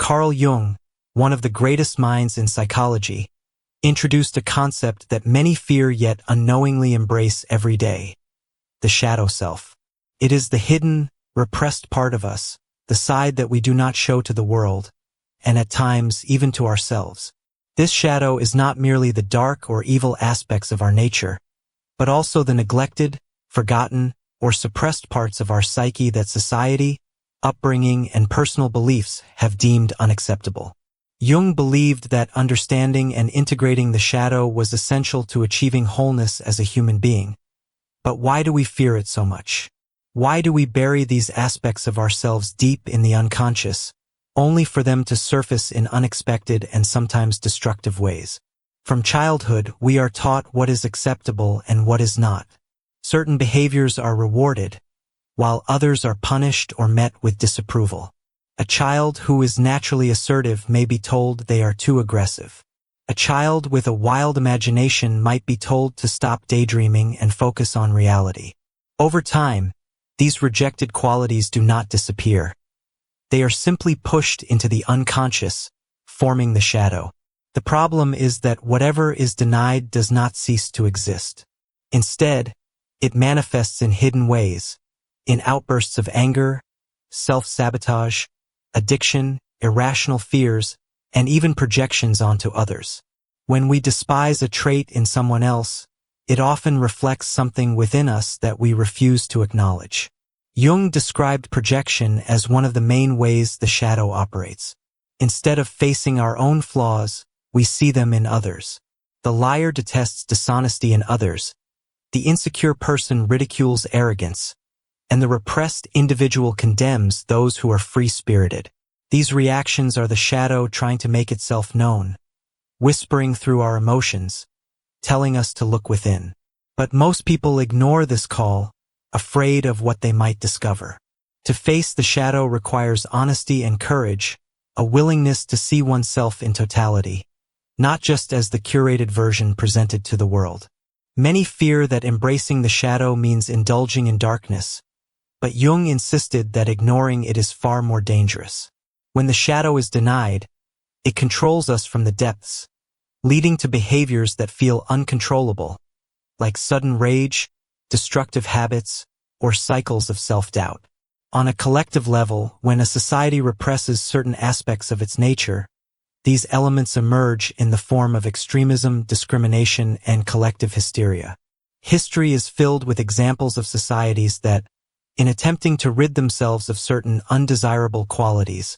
Carl Jung, one of the greatest minds in psychology, introduced a concept that many fear yet unknowingly embrace every day: the shadow self. It is the hidden, repressed part of us, the side that we do not show to the world, and at times even to ourselves. This shadow is not merely the dark or evil aspects of our nature, but also the neglected, forgotten, or suppressed parts of our psyche that society, upbringing, and personal beliefs have deemed unacceptable. Jung believed that understanding and integrating the shadow was essential to achieving wholeness as a human being. But why do we fear it so much? Why do we bury these aspects of ourselves deep in the unconscious, only for them to surface in unexpected and sometimes destructive ways? From childhood, we are taught what is acceptable and what is not. Certain behaviors are rewarded, while others are punished or met with disapproval. A child who is naturally assertive may be told they are too aggressive. A child with a wild imagination might be told to stop daydreaming and focus on reality. Over time, these rejected qualities do not disappear. They are simply pushed into the unconscious, forming the shadow. The problem is that whatever is denied does not cease to exist. Instead, it manifests in hidden ways, in outbursts of anger, self-sabotage, addiction, irrational fears, and even projections onto others. When we despise a trait in someone else, it often reflects something within us that we refuse to acknowledge. Jung described projection as one of the main ways the shadow operates. Instead of facing our own flaws, we see them in others. The liar detests dishonesty in others, the insecure person ridicules arrogance, and the repressed individual condemns those who are free-spirited. These reactions are the shadow trying to make itself known, whispering through our emotions, telling us to look within. But most people ignore this call, afraid of what they might discover. To face the shadow requires honesty and courage, a willingness to see oneself in totality, not just as the curated version presented to the world. Many fear that embracing the shadow means indulging in darkness, but Jung insisted that ignoring it is far more dangerous. When the shadow is denied, it controls us from the depths, leading to behaviors that feel uncontrollable, like sudden rage, destructive habits, or cycles of self-doubt. On a collective level, when a society represses certain aspects of its nature, these elements emerge in the form of extremism, discrimination, and collective hysteria. History is filled with examples of societies that, in attempting to rid themselves of certain undesirable qualities,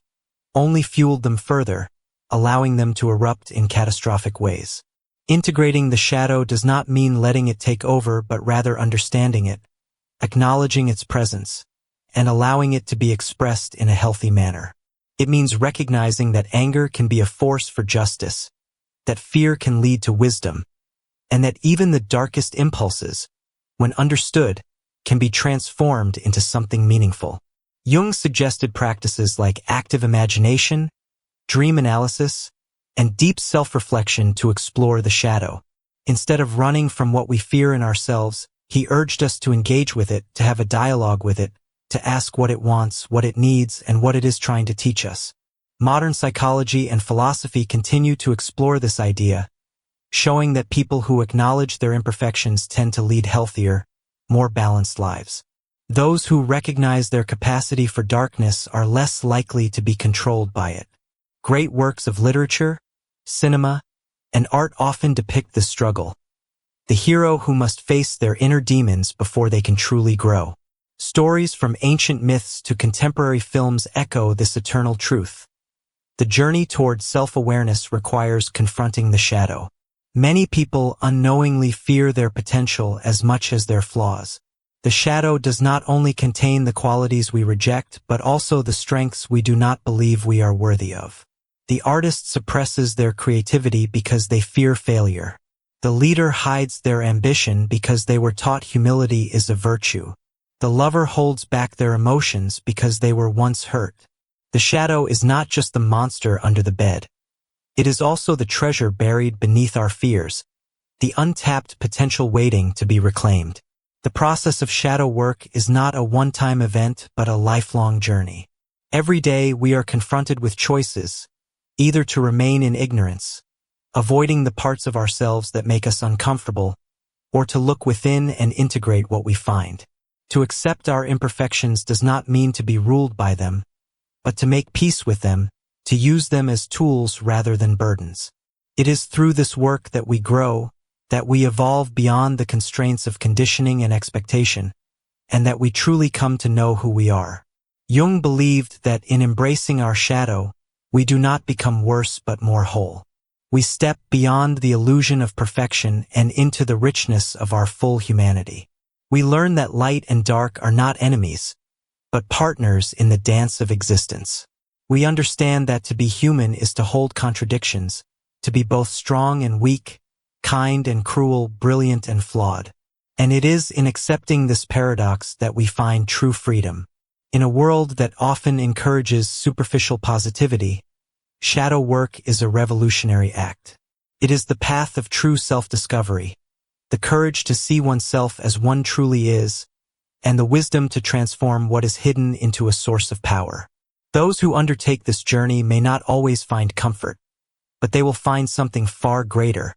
only fueled them further, allowing them to erupt in catastrophic ways. Integrating the shadow does not mean letting it take over, but rather understanding it, acknowledging its presence, and allowing it to be expressed in a healthy manner. It means recognizing that anger can be a force for justice, that fear can lead to wisdom, and that even the darkest impulses, when understood, can be transformed into something meaningful. Jung suggested practices like active imagination, dream analysis, and deep self-reflection to explore the shadow. Instead of running from what we fear in ourselves, he urged us to engage with it, to have a dialogue with it, to ask what it wants, what it needs, and what it is trying to teach us. Modern psychology and philosophy continue to explore this idea, showing that people who acknowledge their imperfections tend to lead healthier, more balanced lives. Those who recognize their capacity for darkness are less likely to be controlled by it. Great works of literature, cinema, and art often depict this struggle, the hero who must face their inner demons before they can truly grow. Stories from ancient myths to contemporary films echo this eternal truth. The journey toward self-awareness requires confronting the shadow. Many people unknowingly fear their potential as much as their flaws. The shadow does not only contain the qualities we reject, but also the strengths we do not believe we are worthy of. The artist suppresses their creativity because they fear failure. The leader hides their ambition because they were taught humility is a virtue. The lover holds back their emotions because they were once hurt. The shadow is not just the monster under the bed. It is also the treasure buried beneath our fears, the untapped potential waiting to be reclaimed. The process of shadow work is not a one-time event but a lifelong journey. Every day we are confronted with choices, either to remain in ignorance, avoiding the parts of ourselves that make us uncomfortable, or to look within and integrate what we find. To accept our imperfections does not mean to be ruled by them, but to make peace with them, to use them as tools rather than burdens. It is through this work that we grow, that we evolve beyond the constraints of conditioning and expectation, and that we truly come to know who we are. Jung believed that in embracing our shadow, we do not become worse but more whole. We step beyond the illusion of perfection and into the richness of our full humanity. We learn that light and dark are not enemies, but partners in the dance of existence. We understand that to be human is to hold contradictions, to be both strong and weak, kind and cruel, brilliant and flawed. And it is in accepting this paradox that we find true freedom. In a world that often encourages superficial positivity, shadow work is a revolutionary act. It is the path of true self-discovery, the courage to see oneself as one truly is, and the wisdom to transform what is hidden into a source of power. Those who undertake this journey may not always find comfort, but they will find something far greater: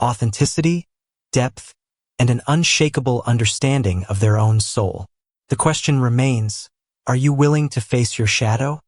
authenticity, depth, and an unshakable understanding of their own soul. The question remains, are you willing to face your shadow?